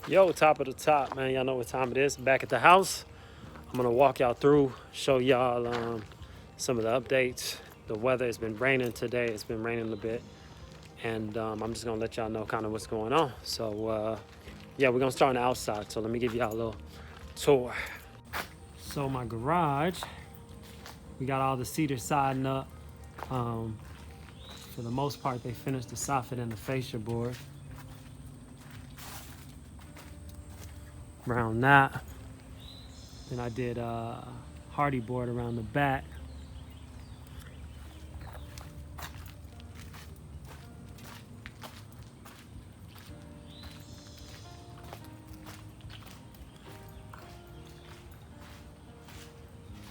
Yo, top of the top, man. Y'all know what time it is. Back at the house. I'm gonna walk y'all through, show y'all some of the updates. The weather has been raining today. It's been raining a bit, and I'm just gonna let y'all know kind of what's going on. So yeah, we're gonna start on the outside. So let me give y'all a little tour. So my garage, we got all the cedar siding up. For the most part, they finished the soffit and the fascia board. Around that. Then I did hardy board around the back.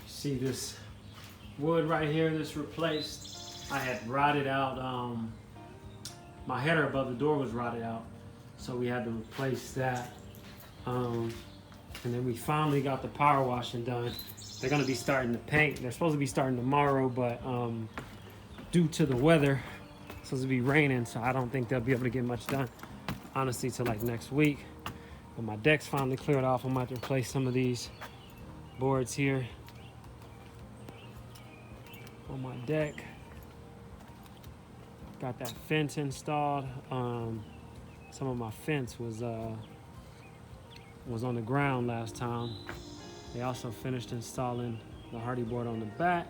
See this wood right here that's replaced. I had rotted out, my header above the door was rotted out. So we had to replace that. And then we finally got the power washing done. They're gonna be starting to paint. They're supposed to be starting tomorrow, but due to the weather, it's supposed to be raining, so I don't think they'll be able to get much done, honestly, till like next week. But my deck's finally cleared off. I'm about to replace some of these boards here on my deck. Got that fence installed. Some of my fence was on the ground last time. They also finished installing the hardy board on the back.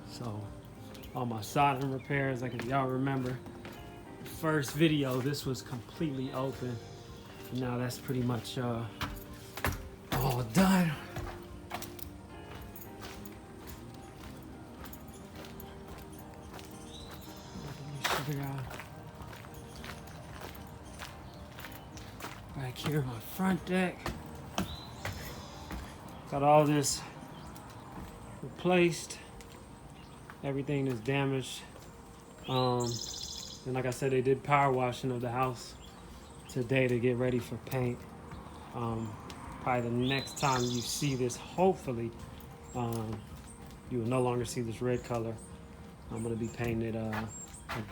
So all my soldering repairs, like if y'all remember the first video, this was completely open. Now that's pretty much all done. Back here, my front deck. Got all this replaced. Everything is damaged. And like I said, they did power washing of the house today to get ready for paint. Probably the next time you see this, hopefully, you will no longer see this red color. I'm gonna be painted a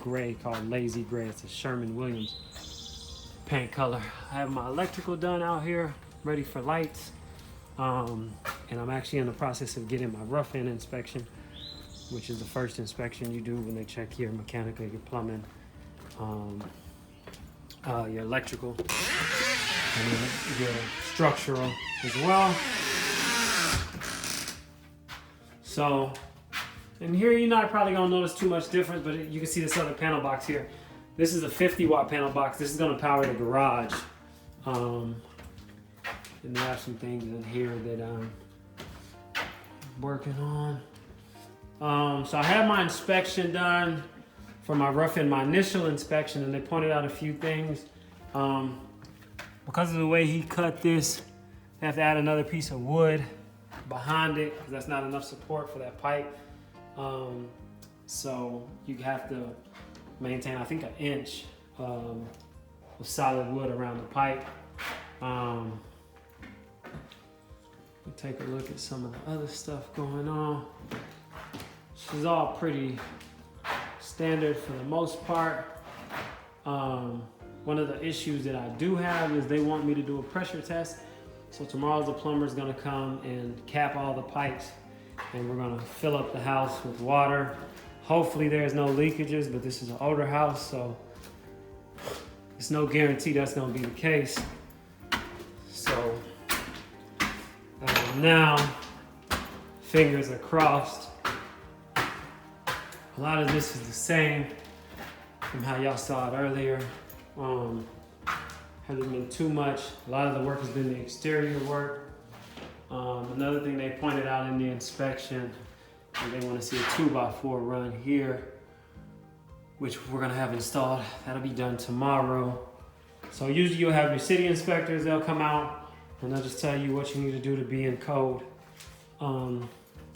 gray called Lazy Gray. It's a Sherman-Williams paint color. I have my electrical done out here, ready for lights. And I'm actually in the process of getting my rough-in inspection, which is the first inspection you do when they check your mechanical, your plumbing, your electrical, and then your structural as well. So, and here you're not probably gonna notice too much difference, but you can see this other panel box here. This is a 50-watt panel box. This is gonna power the garage. And they have some things in here that I'm working on. So I had my inspection done for my rough-in, my initial inspection, and they pointed out a few things. Because of the way he cut this, they have to add another piece of wood behind it because that's not enough support for that pipe. So you have to maintain, I think, 1 inch of solid wood around the pipe. We'll take a look at some of the other stuff going on. This is all pretty standard for the most part. One of the issues that I do have is they want me to do a pressure test. So tomorrow the plumber's gonna come and cap all the pipes, and we're gonna fill up the house with water. Hopefully there's no leakages, but this is an older house, so it's no guarantee that's gonna be the case. So now, fingers are crossed. A lot of this is the same from how y'all saw it earlier. Hasn't been too much. A lot of the work has been the exterior work. Another thing they pointed out in the inspection, they want to see a 2x4 run here, which we're gonna have installed. That'll be done tomorrow. So usually you'll have your city inspectors, they'll come out and they'll just tell you what you need to do to be in code.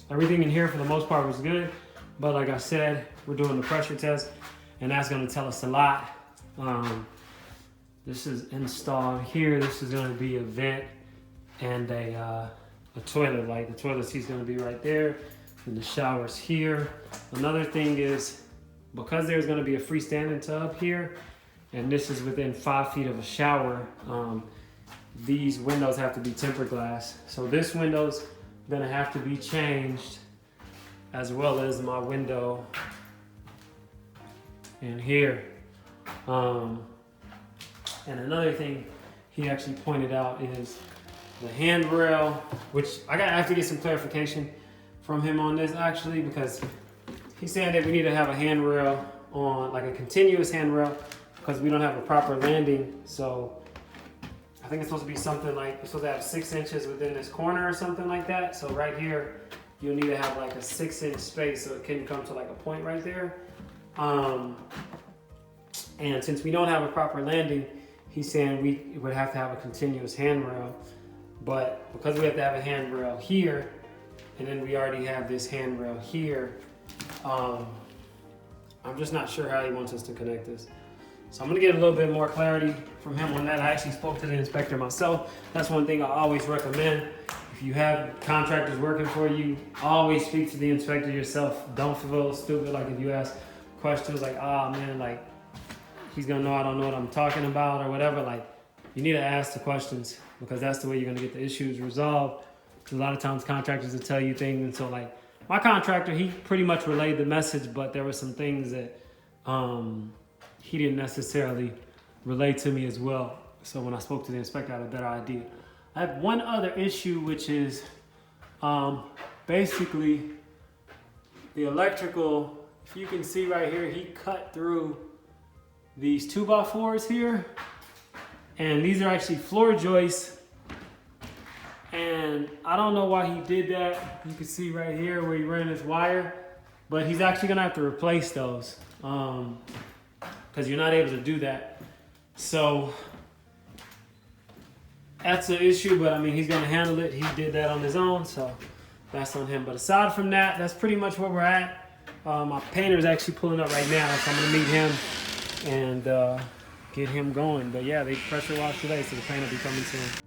Everything in here for the most part was good, but like I said, we're doing the pressure test and that's gonna tell us a lot. This is installed here. This is gonna be a vent and a toilet light. The toilet seat's gonna be right there and the shower's here. Another thing is, because there's gonna be a freestanding tub here, and this is within 5 feet of a shower. These windows have to be tempered glass. So this window's gonna have to be changed, as well as my window in here. And another thing he actually pointed out is the handrail, which I have to get some clarification from him on this actually, because he's saying that we need to have a handrail on, like a continuous handrail, because we don't have a proper landing. So I think it's supposed to be something like, it's supposed to have 6 inches within this corner or something like that. So right here, you'll need to have like a 6-inch space so it can come to like a point right there. And since we don't have a proper landing, he's saying we would have to have a continuous handrail. But because we have to have a handrail here, and then we already have this handrail here, I'm just not sure how he wants us to connect this. So I'm gonna get a little bit more clarity from him on that. I actually spoke to the inspector myself. That's one thing I always recommend. If you have contractors working for you, always speak to the inspector yourself. Don't feel stupid like if you ask questions like, ah, man, like he's gonna know I don't know what I'm talking about or whatever. Like, you need to ask the questions, because that's the way you're gonna get the issues resolved. A lot of times contractors will tell you things, and so like my contractor, he pretty much relayed the message, but there were some things that he didn't necessarily relate to me as well. So when I spoke to the inspector, I had a better idea. I have one other issue, which is basically the electrical. If you can see right here, he cut through these 2x4s here, and these are actually floor joists. And I don't know why he did that. You can see right here where he ran his wire, but he's actually gonna have to replace those because you're not able to do that. So that's an issue, but I mean, he's gonna handle it. He did that on his own, so that's on him. But aside from that, that's pretty much where we're at. My painter's actually pulling up right now, so I'm gonna meet him and get him going. But yeah, they pressure washed today, so the paint will be coming soon.